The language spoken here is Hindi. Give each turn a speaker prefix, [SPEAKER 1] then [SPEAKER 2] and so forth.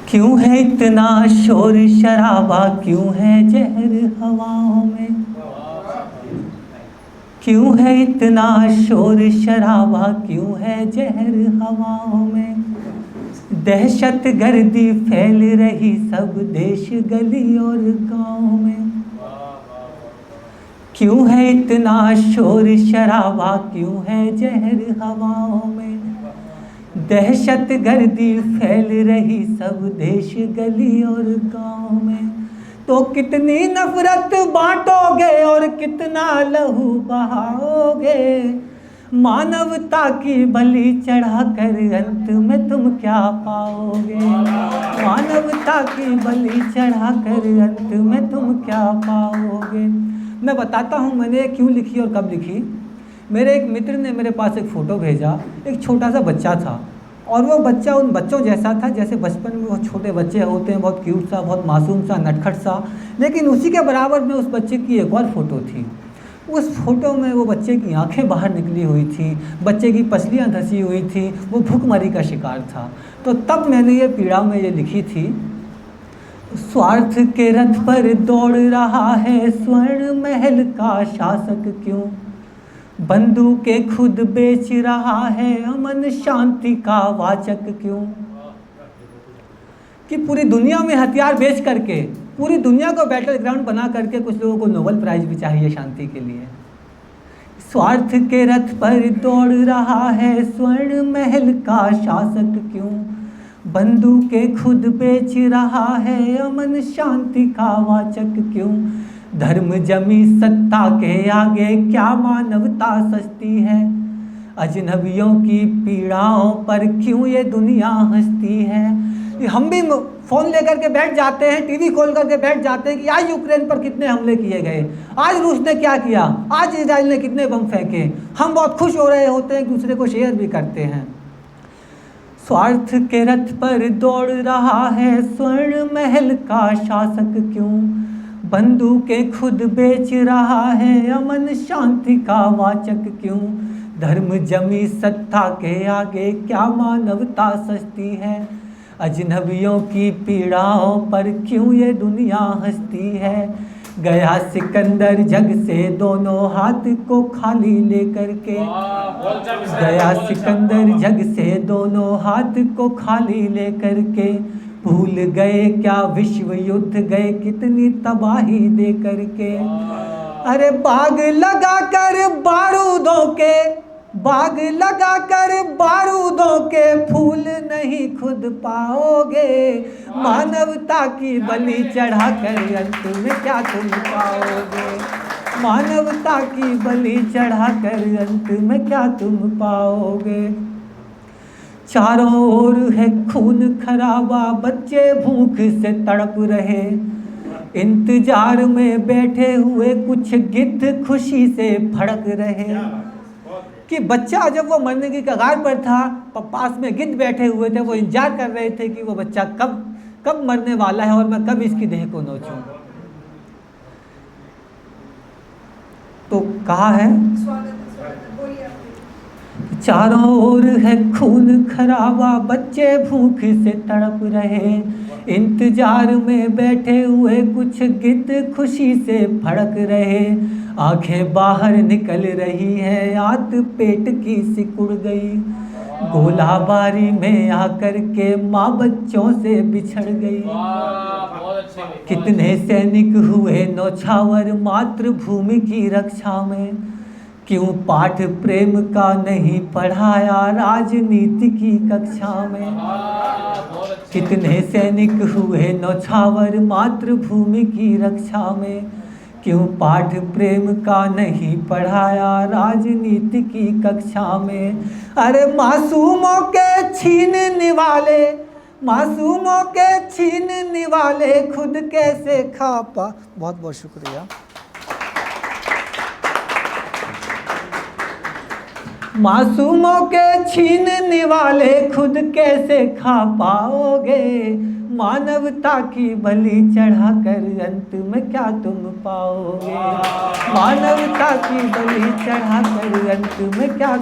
[SPEAKER 1] क्यों है इतना शोर शराबा, क्यों है जहर हवाओं में। क्यों है इतना शोर शराबा, क्यों है जहर हवाओं में। दहशत गर्दी फैल रही सब देश गली और गाँव में। क्यों है इतना शोर शराबा, क्यों है जहर हवाओं में। दहशत गर्दी फैल रही सब देश गली और गाँव में। तो कितनी नफरत बांटोगे और कितना लहू बहाओगे। मानवता की बलि चढ़ाकर अंत में तुम क्या पाओगे। मानवता की बलि चढ़ाकर अंत में तुम क्या पाओगे। मैं बताता हूँ मैंने क्यों लिखी और कब लिखी। मेरे एक मित्र ने मेरे पास एक फ़ोटो भेजा। एक छोटा सा बच्चा था और वो बच्चा उन बच्चों जैसा था जैसे बचपन में वो छोटे बच्चे होते हैं, बहुत क्यूट सा, बहुत मासूम सा, नटखट सा। लेकिन उसी के बराबर में उस बच्चे की एक और फ़ोटो थी। उस फ़ोटो में वो बच्चे की आंखें बाहर निकली हुई थी, बच्चे की पसलियाँ धंसी हुई थी, वो भूखमरी का शिकार था। तो तब मैंने ये पीड़ा में ये लिखी थी। स्वार्थ के रथ पर दौड़ रहा है स्वर्ण महल का शासक क्यों। बंदूकें खुद बेच रहा है अमन शांति का वाचक क्यों। कि पूरी दुनिया में हथियार बेच करके, पूरी दुनिया को बैटल ग्राउंड बना करके कुछ लोगों को नोबेल प्राइज भी चाहिए शांति के लिए। स्वार्थ के रथ पर दौड़ रहा है स्वर्ण महल का शासक क्यों। बंदूकें खुद बेच रहा है अमन शांति का वाचक क्यों। धर्म जमी सत्ता के आगे क्या मानवता सस्ती है। अजनबियों की पीड़ाओं पर क्यों ये दुनिया हंसती है। हम भी फ़ोन लेकर के बैठ जाते हैं, टीवी खोल करके बैठ जाते हैं कि आज यूक्रेन पर कितने हमले किए गए, आज रूस ने क्या किया, आज इजराइल ने कितने बम फेंके। हम बहुत खुश हो रहे होते हैं, एक दूसरे को शेयर भी करते हैं। स्वार्थ के रथ पर दौड़ रहा है स्वर्ण महल का शासक क्यों। बंदूकें खुद बेच रहा है अमन शांति का वाचक क्यों। धर्म जमी सत्ता के आगे क्या मानवता सस्ती है। अजनबियों की पीड़ाओं पर क्यों ये दुनिया हंसती है। गया सिकंदर जग से दोनों हाथ को खाली लेकर के। गया सिकंदर जग से दोनों हाथ को खाली लेकर के। भूल गए क्या विश्व युद्ध गए कितनी तबाही दे करके। अरे बाग लगा कर बारूदों के, बाग लगा कर बारूदों के फूल नहीं खुद पाओगे। मानवता की बलि चढ़ा कर अंत में क्या तुम पाओगे। मानवता की बलि चढ़ा कर अंत में क्या तुम पाओगे। चारों ओर है खून खराबा, बच्चे भूख से तड़प रहे। इंतजार में बैठे हुए कुछ गिद्ध खुशी से फड़क रहे। कि बच्चा जब वो मरने की कगार पर था, पास में गिद्ध बैठे हुए थे, वो इंतजार कर रहे थे कि वो बच्चा कब मरने वाला है और मैं कब इसकी देह को नोचूं। तो कहा है चारों ओर है खून खराबा, बच्चे भूख से तड़प रहे। इंतजार में बैठे हुए कुछ गिद्ध खुशी से फड़क रहे। आंखें बाहर निकल रही है, आत पेट की सिकुड़ गई। गोलाबारी में आकर के माँ बच्चों से बिछड़ गई। कितने सैनिक हुए नौछावर मातृभूमि की रक्षा में। क्यों पाठ प्रेम का नहीं पढ़ाया राजनीति की कक्षा में। कितने सैनिक हुए नौछावर मातृभूमि की रक्षा में। क्यों पाठ प्रेम का नहीं पढ़ाया राजनीति की कक्षा में। अरे मासूमों के छीनने वाले, मासूमों के छीनने वाले खुद कैसे खा पा। बहुत बहुत शुक्रिया। मासूमों के छीनने वाले खुद कैसे खा पाओगे। मानवता की बलि चढ़ाकर अंत में क्या तुम पाओगे। मानवता की बलि चढ़ाकर अंत में क्या